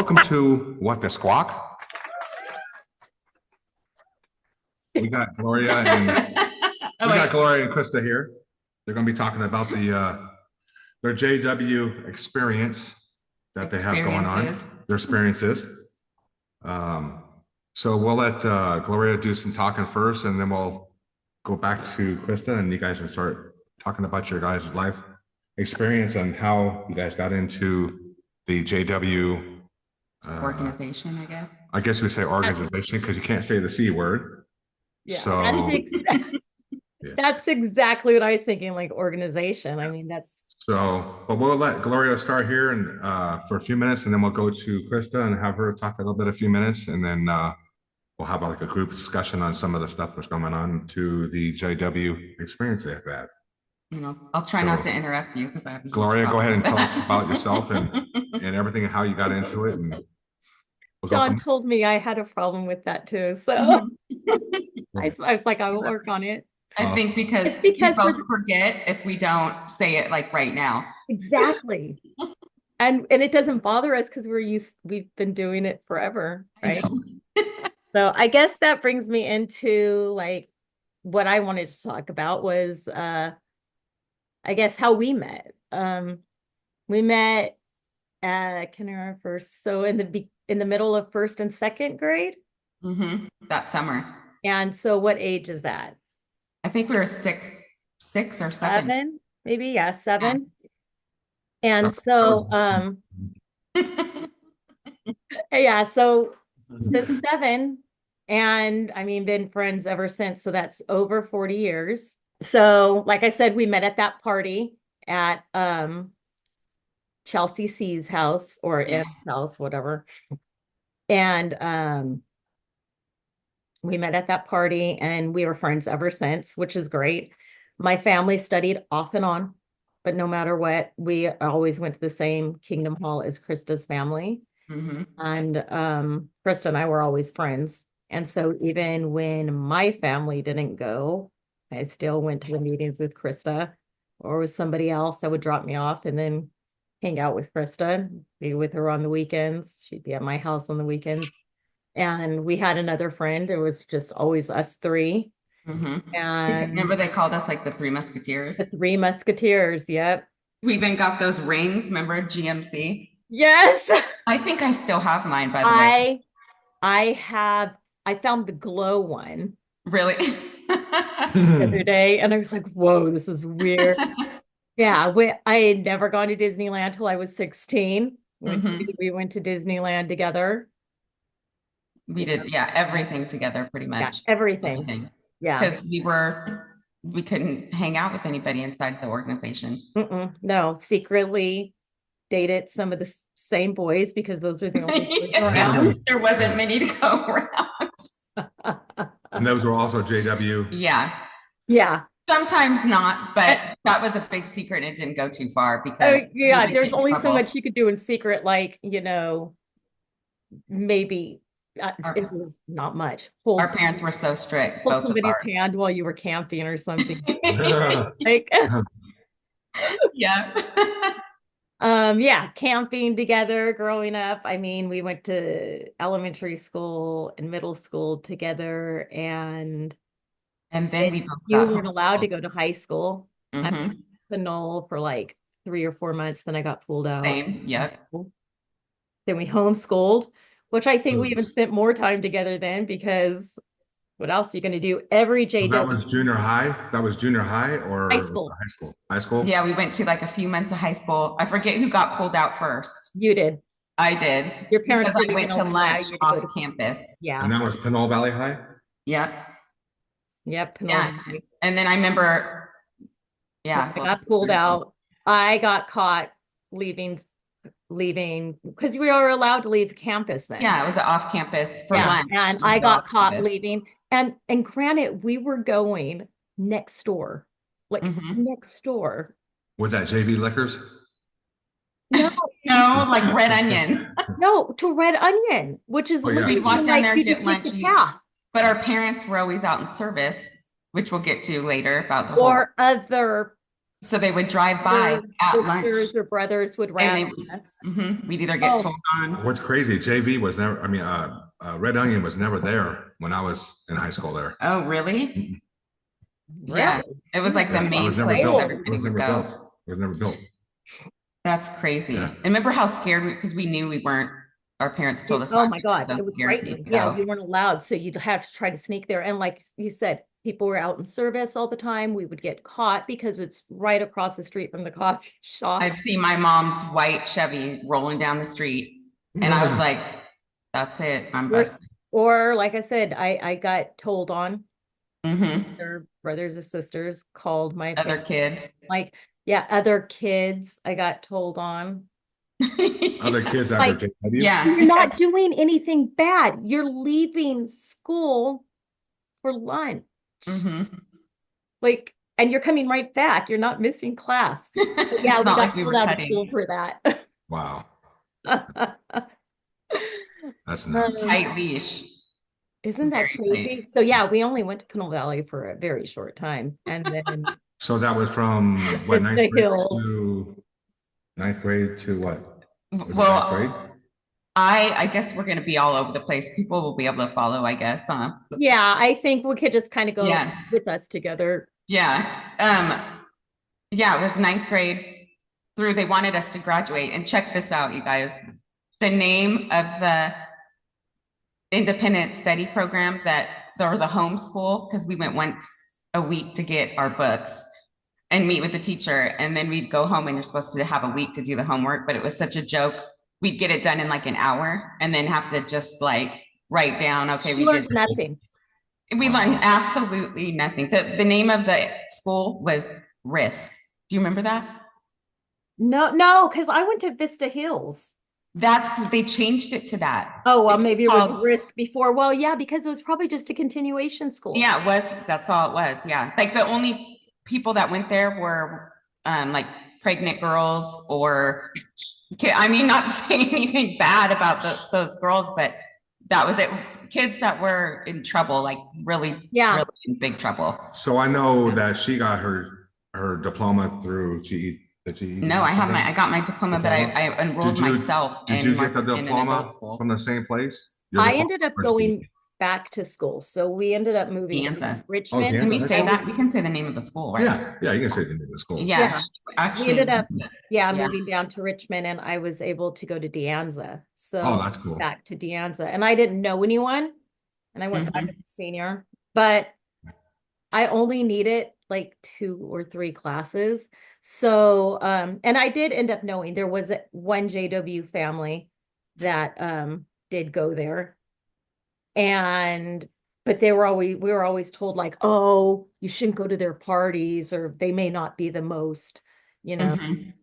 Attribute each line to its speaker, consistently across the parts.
Speaker 1: welcome to What the Squawk. We got Gloria and Krista here. They're going to be talking about their JW experience that they have going on, their experiences. So we'll let Gloria do some talking first, and then we'll go back to Krista, and you guys can start talking about your guys' life experience and how you guys got into the JW
Speaker 2: organization, I guess.
Speaker 1: I guess we say organization because you can't say the C word.
Speaker 3: Yeah,
Speaker 1: so
Speaker 3: that's exactly what I was thinking, like organization. I mean, that's
Speaker 1: but we'll let Gloria start here and for a few minutes, and then we'll go to Krista and have her talk a few minutes, and then we'll have like a group discussion on some of the stuff that's going on to the JW experience they've had.
Speaker 2: I'll try not to interrupt you because I have
Speaker 1: Gloria, go ahead and tell us about yourself and everything and how you got into it. And
Speaker 3: John told me I had a problem with that too, so I was like, I will work on it.
Speaker 2: I think because we both forget if we don't say it like right now.
Speaker 3: Exactly. And it doesn't bother us because we've been doing it forever, right? So I guess that brings me into like what I wanted to talk about was I guess how we met. We met kindergarten first, so in the middle of first and second grade.
Speaker 2: That summer.
Speaker 3: And so what age is that?
Speaker 2: I think we were six or seven.
Speaker 3: Maybe, yeah, 7. Yeah. And so yeah, so since 7, and I mean been friends ever since, so that's over 40 years. So like I said, we met at that party at Chelsea C's house or M's house, whatever. And we met at that party and we were friends ever since, which is great. My family studied off and on, but no matter what, we always went to the same Kingdom Hall as Krista's family. And Krista and I were always friends. And so even when my family didn't go, I still went to the meetings with Krista or with somebody else that would drop me off and then hang out with Krista, be with her on the weekends. She'd be at my house on the weekends. And we had another friend. It was just always us 3. And
Speaker 2: remember they called us like the 3 Musketeers?
Speaker 3: The 3 Musketeers, yep.
Speaker 2: We even got those rings, remember GMC?
Speaker 3: Yes.
Speaker 2: I think I still have mine, by the way.
Speaker 3: I found the glow one.
Speaker 2: Really?
Speaker 3: The other day, and I was like, whoa, this is weird. Yeah, I had never gone to Disneyland till I was 16. We went to Disneyland together.
Speaker 2: We did, everything together pretty much.
Speaker 3: Yeah, everything. Yeah.
Speaker 2: Because we couldn't hang out with anybody inside the organization.
Speaker 3: No, secretly dated some of the same boys because those were the only boys around.
Speaker 2: There wasn't many to go around.
Speaker 1: And those were also JW.
Speaker 2: Yeah. Sometimes not, but that was a big secret and it didn't go too far because
Speaker 3: there's only so much you could do in secret, like, maybe it was not much.
Speaker 2: Our parents were so strict.
Speaker 3: Hold somebody's hand while you were camping or something. Camping together growing up. I mean, we went to elementary school and middle school together, and
Speaker 2: then
Speaker 3: you weren't allowed to go to high school. I went to the Knoll for like 3 or 4 months, then I got pulled out.
Speaker 2: Same, yeah.
Speaker 3: Then we homeschooled, which I think we even spent more time together then, because what else are you going to do? Every JW.
Speaker 1: That was junior high? That was junior high or
Speaker 3: high school?
Speaker 1: High school?
Speaker 2: Yeah, we went to like a few months of high school. I forget who got pulled out first.
Speaker 3: You did.
Speaker 2: I did.
Speaker 3: Your parents
Speaker 2: because I went to lunch off campus.
Speaker 3: Yeah.
Speaker 1: And that was Pinole Valley High?
Speaker 2: Yep.
Speaker 3: Pinole Valley.
Speaker 2: And then I remember,
Speaker 3: I got pulled out. I got caught leaving because we were allowed to leave campus then.
Speaker 2: Yeah, it was off campus for lunch.
Speaker 3: And I got caught leaving. And granted, we were going next door, next door.
Speaker 1: Was that JV Liquors?
Speaker 3: No,
Speaker 2: like Red Onion.
Speaker 3: No, to Red Onion, which is
Speaker 2: we walked down there and get lunch. But our parents were always out in service, which we'll get to later about the
Speaker 3: or other
Speaker 2: So they would drive by at lunch.
Speaker 3: Sisters or brothers would rag us.
Speaker 2: We'd either get told on.
Speaker 1: What's crazy, JV was never, I mean, Red Onion was never there when I was in high school there.
Speaker 2: Oh, really? Yeah. It was like the main place everybody would go.
Speaker 1: It was never built.
Speaker 2: That's crazy. And remember how scared because we knew we weren't, our parents told us.
Speaker 3: Oh my God. It was frightening. Yeah, we weren't allowed. So you'd have to try to sneak there. And like you said, people were out in service all the time. We would get caught because it's right across the street from the coffee shop.
Speaker 2: I'd see my mom's white Chevy rolling down the street. And I was like, that's it. I'm busted.
Speaker 3: Or like I said, I got told on. Their brothers or sisters called my
Speaker 2: other kids.
Speaker 3: Like, yeah, other kids I got told on.
Speaker 1: Other kids that were
Speaker 3: yeah. You're not doing anything bad. You're leaving school for lunch. Like, and you're coming right back. You're not missing class. But yeah, we got pulled out of school for that.
Speaker 1: Wow. That's nice.
Speaker 2: Tight leash.
Speaker 3: Isn't that crazy? So yeah, we only went to Pinole Valley for a very short time. And then
Speaker 1: so that was from what, ninth grade to what?
Speaker 2: Well, grade? I guess we're going to be all over the place. People will be able to follow, I guess, huh?
Speaker 3: Yeah, I think we could just kind of go with us together.
Speaker 2: Yeah. Yeah, it was ninth grade through. They wanted us to graduate. And check this out, you guys. The name of the independent study program or the homeschool, because we went once a week to get our books and meet with the teacher. And then we'd go home and you're supposed to have a week to do the homework, but it was such a joke. We'd get it done in like an hour and then have to just like write down, okay, we did
Speaker 3: nothing.
Speaker 2: We learned absolutely nothing. The name of the school was Risk. Do you remember that?
Speaker 3: No, because I went to Vista Hills.
Speaker 2: They changed it to that.
Speaker 3: Oh, well, maybe it was Risk before. Well, yeah, because it was probably just a continuation school.
Speaker 2: Yeah, it was. That's all it was. Yeah. Like the only people that went there were like pregnant girls or, I mean, not saying anything bad about those girls, but that was it. Kids that were in trouble, like really in big trouble.
Speaker 1: So I know that she got her diploma through GE.
Speaker 2: No, I got my diploma, but I enrolled myself.
Speaker 1: Did you get the diploma from the same place?
Speaker 3: I ended up going back to school. So we ended up moving to Richmond.
Speaker 2: Can we say that? We can say the name of the school, right?
Speaker 1: Yeah, you can say the name of the school.
Speaker 2: Yeah.
Speaker 3: Actually, we ended up moving down to Richmond, and I was able to go to De Anza. So
Speaker 1: that's cool.
Speaker 3: Back to De Anza. And I didn't know anyone, and I went back as a senior, but I only needed like 2 or 3 classes. So, and I did end up knowing there was one JW family that did go there. But we were always told like, oh, you shouldn't go to their parties, or they may not be the most,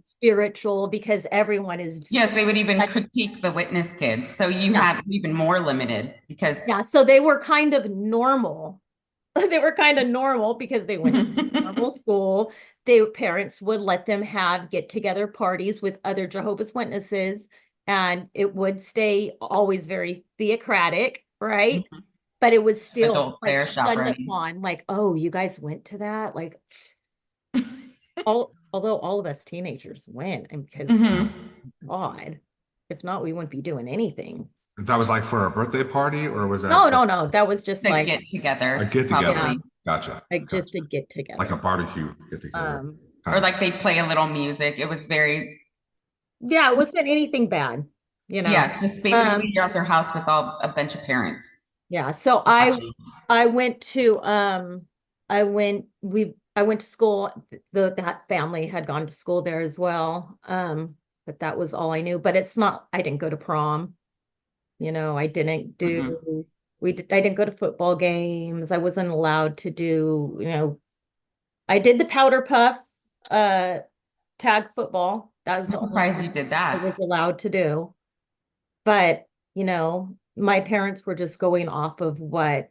Speaker 3: spiritual, because everyone is.
Speaker 2: Yes, they would even critique the witness kids. So you had even more limited because.
Speaker 3: Yeah, so they were kind of normal. They were kind of normal because they went to normal school. Their parents would let them have get-together parties with other Jehovah's Witnesses, and it would stay always very theocratic, right? But it was still
Speaker 2: adults like there shopping
Speaker 3: upon, like, oh, you guys went to that, like, although all of us teenagers went, and because God, if not, we wouldn't be doing anything.
Speaker 1: That was like for a birthday party, or was that?
Speaker 3: No. That was just like
Speaker 2: get together.
Speaker 1: A get together. Yeah. Gotcha.
Speaker 3: Like just a get together.
Speaker 1: Like a barbecue get together.
Speaker 2: Or like they play a little music. It was very.
Speaker 3: Yeah, it wasn't anything bad,
Speaker 2: Yeah, just basically you're at their house with a bunch of parents.
Speaker 3: Yeah. So I went to I went to school. That family had gone to school there as well. But that was all I knew. But I didn't go to prom. I didn't do, I didn't go to football games. I wasn't allowed to do, I did the powder puff, tag football. That was
Speaker 2: I'm surprised you did that.
Speaker 3: I was allowed to do. But, my parents were just going off of what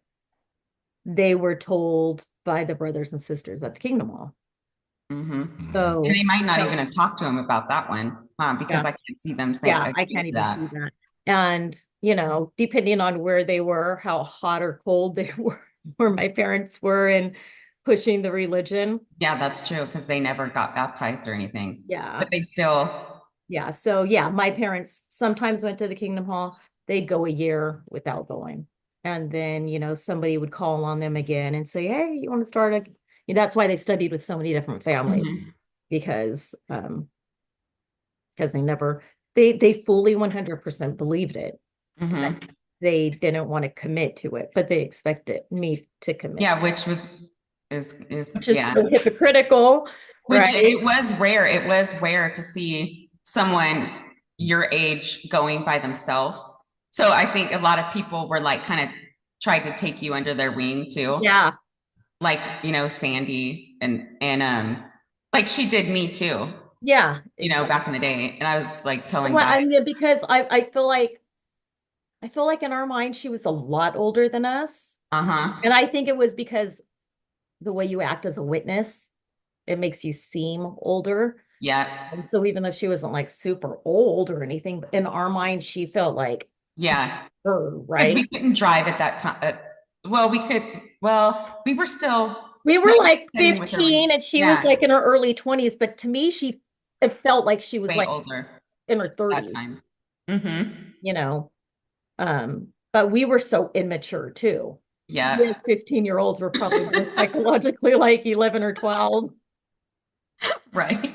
Speaker 3: they were told by the brothers and sisters at the Kingdom Hall. So
Speaker 2: and they might not even have talked to him about that one, because I can't see them saying
Speaker 3: I can't even see that. And, depending on where they were, how hot or cold they were, where my parents were, and pushing the religion.
Speaker 2: Yeah, that's true because they never got baptized or anything.
Speaker 3: Yeah.
Speaker 2: But they still.
Speaker 3: Yeah. So yeah, my parents sometimes went to the Kingdom Hall. They'd go a year without going. And then, somebody would call on them again and say, hey, you want to start a that's why they studied with so many different families
Speaker 2: Mhm.
Speaker 3: because they fully 100% believed it.
Speaker 2: Mhm.
Speaker 3: They didn't want to commit to it, but they expected me to commit,
Speaker 2: Yeah, which was is
Speaker 3: which is
Speaker 2: yeah.
Speaker 3: so hypocritical,
Speaker 2: Which
Speaker 3: right?
Speaker 2: it was rare. It was rare to see someone your age going by themselves. So I think a lot of people were like kind of tried to take you under their wing too.
Speaker 3: Yeah.
Speaker 2: Like, Sandy and like she did me too,
Speaker 3: Yeah, exactly.
Speaker 2: back in the day. And I was like telling
Speaker 3: Well,
Speaker 2: God,
Speaker 3: I mean, because I feel like in our mind she was a lot older than us.
Speaker 2: uh-huh.
Speaker 3: And I think it was because the way you act as a witness, it makes you seem older.
Speaker 2: Yeah.
Speaker 3: And so even though she wasn't like super old or anything, in our mind, she felt like
Speaker 2: Yeah.
Speaker 3: her,
Speaker 2: Because
Speaker 3: right?
Speaker 2: we couldn't drive at that time. Well, we were still
Speaker 3: We were
Speaker 2: not
Speaker 3: like
Speaker 2: studying with her.
Speaker 3: 15 and she was
Speaker 2: Yeah,
Speaker 3: like in her early 20s, but to me, it felt like she was
Speaker 2: way
Speaker 3: like
Speaker 2: older
Speaker 3: in her
Speaker 2: that
Speaker 3: 30s,
Speaker 2: time. Mm-hmm.
Speaker 3: you know. But we were so immature too. We
Speaker 2: Yeah.
Speaker 3: as 15-year-olds were probably more psychologically like 11 or 12.
Speaker 2: Right.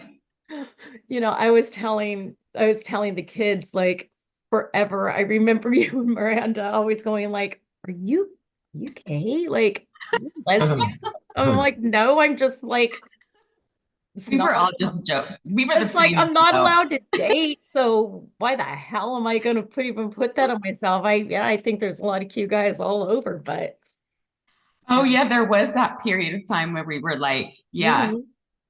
Speaker 3: I was telling the kids like forever. I remember you and Miranda always going like, "Are you gay? Like, are you lesbian?" I'm like, "No, I'm just like, it's
Speaker 2: We
Speaker 3: not."
Speaker 2: were all just joking. We were the
Speaker 3: It's like
Speaker 2: same
Speaker 3: I'm not
Speaker 2: though.
Speaker 3: allowed to date, so why the hell am I going to put that on myself? I think there's a lot of cute guys all over, but
Speaker 2: Oh yeah, there was that period of time where we were like, yeah.
Speaker 3: Mhm.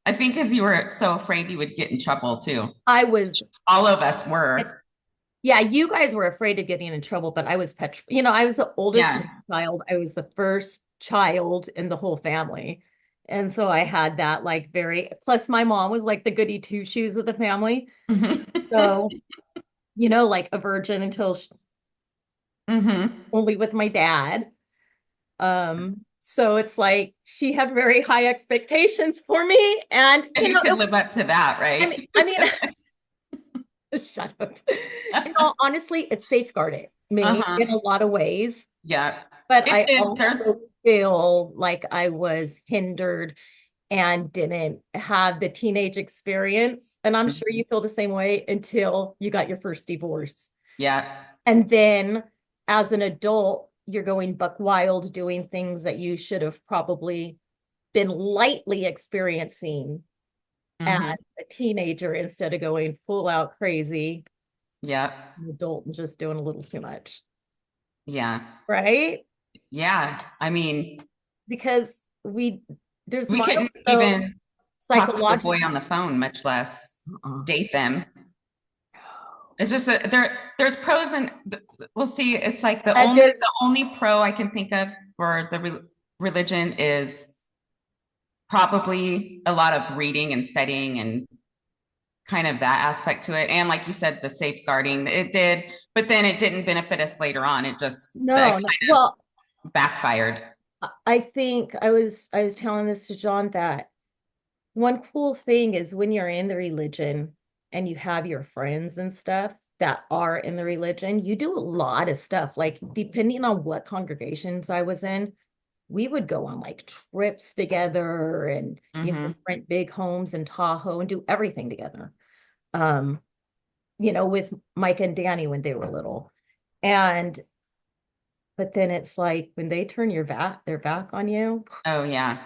Speaker 2: I think because you were so afraid you would get in trouble too.
Speaker 3: I was
Speaker 2: All of us were.
Speaker 3: Yeah, you guys were afraid of getting in trouble, but I was petrified. I was the oldest
Speaker 2: Yeah.
Speaker 3: child. I was the first child in the whole family. And so I had that like plus my mom was like the goody two shoes of the family.
Speaker 2: Mm-hmm.
Speaker 3: So, like a virgin until
Speaker 2: Mm-hmm.
Speaker 3: only with my dad. So it's like she had very high expectations for me. And,
Speaker 2: And you could live up to that,
Speaker 3: I
Speaker 2: right?
Speaker 3: mean, I mean, shut up. Honestly, it safeguarded me
Speaker 2: Uh-huh.
Speaker 3: in a lot of ways.
Speaker 2: Yeah.
Speaker 3: But
Speaker 2: It
Speaker 3: I
Speaker 2: did. There's
Speaker 3: also feel like I was hindered and didn't have the teenage experience. And I'm sure you feel the same way until you got your first divorce.
Speaker 2: yeah.
Speaker 3: And then as an adult, you're going buck wild doing things that you should have probably been lightly experiencing as
Speaker 2: Mm-hmm.
Speaker 3: a teenager instead of going full out crazy,
Speaker 2: Yeah.
Speaker 3: an adult and just doing a little too much.
Speaker 2: Yeah.
Speaker 3: Right?
Speaker 2: Yeah. I mean,
Speaker 3: Because there's
Speaker 2: we couldn't
Speaker 3: milestones
Speaker 2: even talk to a boy
Speaker 3: psychologically.
Speaker 2: on the phone, much less
Speaker 3: Uh-uh.
Speaker 2: date them. It's just that there's pros and we'll see. It's like the
Speaker 3: And
Speaker 2: only
Speaker 3: there's
Speaker 2: the only pro I can think of for the religion is probably a lot of reading and studying and kind of that aspect to it. And like you said, the safeguarding it did, but then it didn't benefit us later on. It just that
Speaker 3: no,
Speaker 2: kind
Speaker 3: no. Well,
Speaker 2: of backfired.
Speaker 3: I think I was telling this to John that one cool thing is when you're in the religion and you have your friends and stuff that are in the religion, you do a lot of stuff. Like depending on what congregations I was in, we would go on like trips together and
Speaker 2: Mm-hmm.
Speaker 3: rent big homes in Tahoe and do everything together. Um, with Mike and Danny when they were little. And but then it's like when they turn their back on you,
Speaker 2: Oh yeah.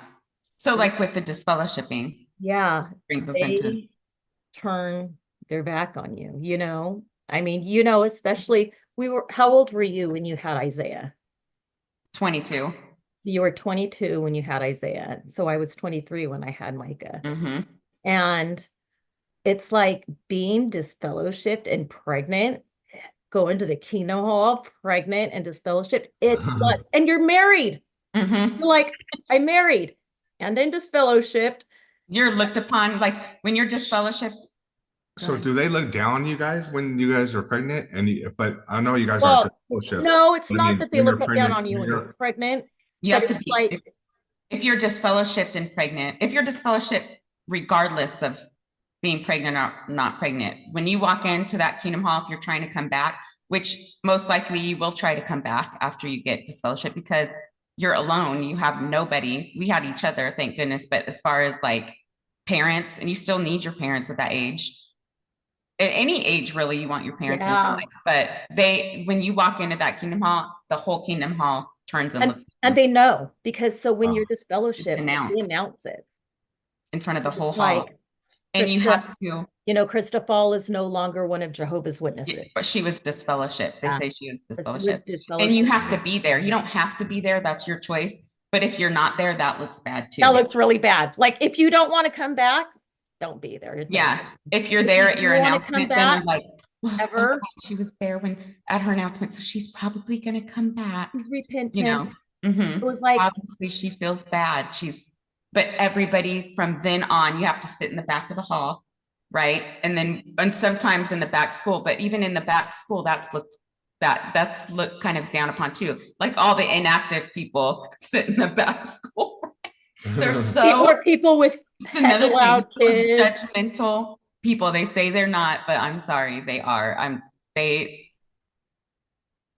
Speaker 2: So like with the disfellowshipping
Speaker 3: yeah,
Speaker 2: brings us into
Speaker 3: they turn their back on you, I mean, especially how old were you when you had Isaiah?
Speaker 2: 22.
Speaker 3: So you were 22 when you had Isaiah. So I was 23 when I had Micah.
Speaker 2: Mm-hmm.
Speaker 3: And it's like being disfellowshipped and pregnant, going to the Kino Hall pregnant and disfellowshipped. It sucks. And you're married.
Speaker 2: Mm-hmm.
Speaker 3: You're like, I'm married and I'm disfellowshipped.
Speaker 2: You're looked upon like when you're disfellowshipped.
Speaker 1: So do they look down on you guys when you guys are pregnant? But I know you guys aren't
Speaker 3: Well,
Speaker 1: discipleship.
Speaker 3: no, it's
Speaker 1: But I
Speaker 3: not
Speaker 1: mean,
Speaker 3: that they
Speaker 1: when you're
Speaker 3: look down
Speaker 1: pregnant,
Speaker 3: on you when you're pregnant,
Speaker 2: You
Speaker 3: but
Speaker 2: have to
Speaker 3: it's
Speaker 2: be
Speaker 3: like
Speaker 2: if you're disfellowshipped and pregnant, if you're disfellowshipped, regardless of being pregnant or not pregnant, when you walk into that Kingdom Hall, if you're trying to come back, which most likely you will try to come back after you get disfellowship because you're alone, you have nobody. We had each other, thank goodness. But as far as like parents, and you still need your parents at that age. At any age, really, you want your parents in your life. But when you walk into that Kingdom Hall, the whole Kingdom Hall turns and looks.
Speaker 3: And they know, because so when you're
Speaker 2: It's
Speaker 3: disfellowshipped, they
Speaker 2: announced
Speaker 3: announce it
Speaker 2: in front of the whole
Speaker 3: It's
Speaker 2: hall.
Speaker 3: like,
Speaker 2: And you have to,
Speaker 3: Krista Fall is no longer one of Jehovah's Witnesses.
Speaker 2: but she was disfellowshipped. They
Speaker 3: Yeah.
Speaker 2: say she was
Speaker 3: Was
Speaker 2: disfellowshipped.
Speaker 3: disfellowshipped.
Speaker 2: And you have to be there. You don't have to be there. That's your choice. But if you're not there, that looks bad too.
Speaker 3: That looks really bad. Like if you don't want to come back, don't be there.
Speaker 2: Yeah. If you're there at your announcement, then they're like, well,
Speaker 3: ever.
Speaker 2: oh God, she was there at her announcement, so she's probably going to come back.
Speaker 3: She's repentant.
Speaker 2: You know,
Speaker 3: It was like,
Speaker 2: obviously she feels bad. But everybody from then on, you have to sit in the back of the hall, right? And sometimes in the back school, but even in the back school, that's looked kind of down upon too. Like all the inactive people sit in the back school. They're so
Speaker 3: people with
Speaker 2: it's another thing. Judgmental people. They say they're not, but I'm sorry, they are. They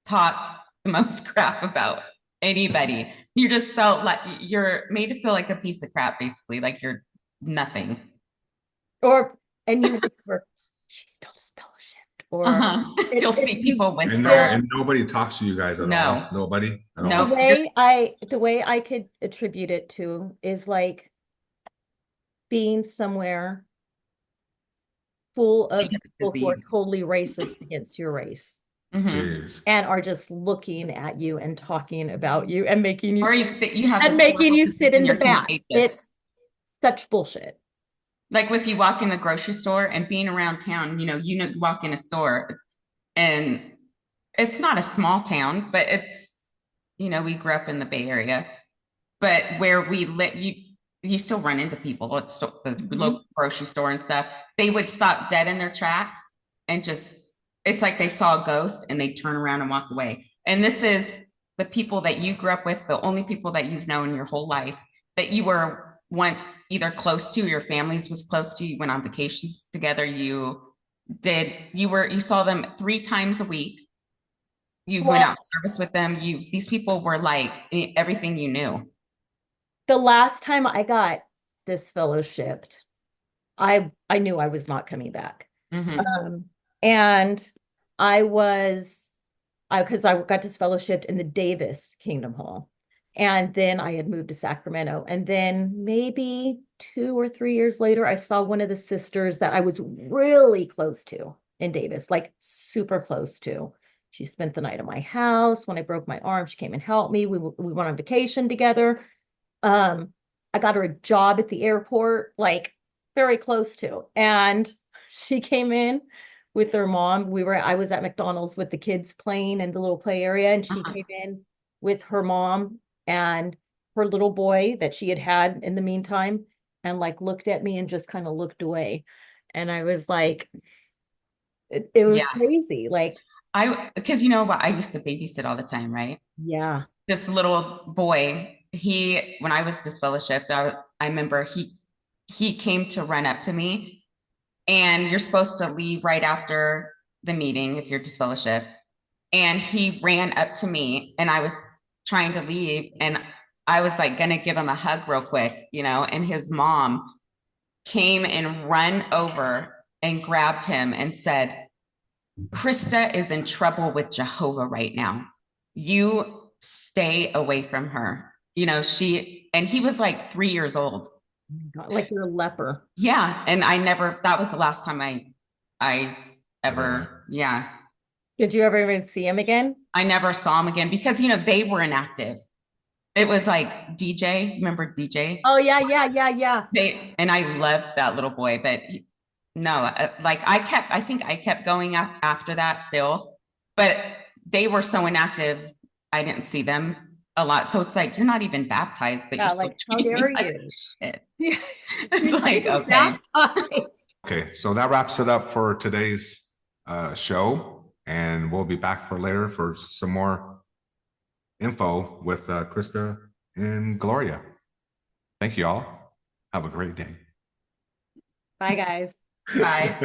Speaker 2: talk the most crap about anybody. You just felt like you're made to feel like a piece of crap, basically, like you're nothing.
Speaker 3: And you whisper, she's still fellowshipped. Or
Speaker 2: you'll see people whisper.
Speaker 1: And nobody talks to you guys at all. Nobody.
Speaker 2: No.
Speaker 3: The way I could attribute it to is like being somewhere full of people who are totally racist against your race.
Speaker 2: Mm-hmm.
Speaker 3: And are just looking at you and talking about you and making you
Speaker 2: making
Speaker 3: you sit in the back. It's such bullshit.
Speaker 2: Like if you walk in the grocery store and being around town, you walk in a store and it's not a small town, but it's, we grew up in the Bay Area, but where we live, you still run into people at the local grocery store and stuff. They would stop dead in their tracks and it's like they saw a ghost and they turn around and walk away. And this is the people that you grew up with, the only people that you've known your whole life that you were once either close to, your families was close to, you went on vacations together, you saw them 3 times a week. You went out service with them. These people were like everything you knew.
Speaker 3: The last time I got disfellowshipped, I knew I was not coming back.
Speaker 2: Mm-hmm.
Speaker 3: And because I got disfellowshipped in the Davis Kingdom Hall. And then I had moved to Sacramento. And then maybe 2 or 3 years later, I saw one of the sisters that I was really close to in Davis, like super close to. She spent the night at my house. When I broke my arm, she came and helped me. We went on vacation together. I got her a job at the airport, like very close to. And she came in with her mom. I was at McDonald's with the kids playing in the little play area, and she came in with her mom and her little boy that she had in the meantime, and like looked at me and just kind of looked away. And I was like, it was crazy. Like
Speaker 2: because I used to babysit all the time, right?
Speaker 3: Yeah.
Speaker 2: This little boy, when I was disfellowshipped, I remember he came to run up to me, and you're supposed to leave right after the meeting if you're disfellowshipped. And he ran up to me, and I was trying to leave, and I was like gonna give him a hug real quick, and his mom came and run over and grabbed him and said, Krista is in trouble with Jehovah right now. You stay away from her. And he was like 3 years old.
Speaker 3: Like you're a leper.
Speaker 2: Yeah. And that was the last time I ever, yeah.
Speaker 3: Did you ever even see him again?
Speaker 2: I never saw him again because, they were inactive. It was like DJ, remember DJ?
Speaker 3: Oh yeah.
Speaker 2: And I loved that little boy, but no, like I think I kept going after that still, but they were so inactive. I didn't see them a lot. So it's like, you're not even baptized, but you're
Speaker 3: like, how dare you?
Speaker 2: Shit. It's like, okay.
Speaker 1: Okay. So that wraps it up for today's show. And we'll be back for later for some more info with Krista and Gloria. Thank you all. Have a great day.
Speaker 3: Bye, guys.
Speaker 2: Bye.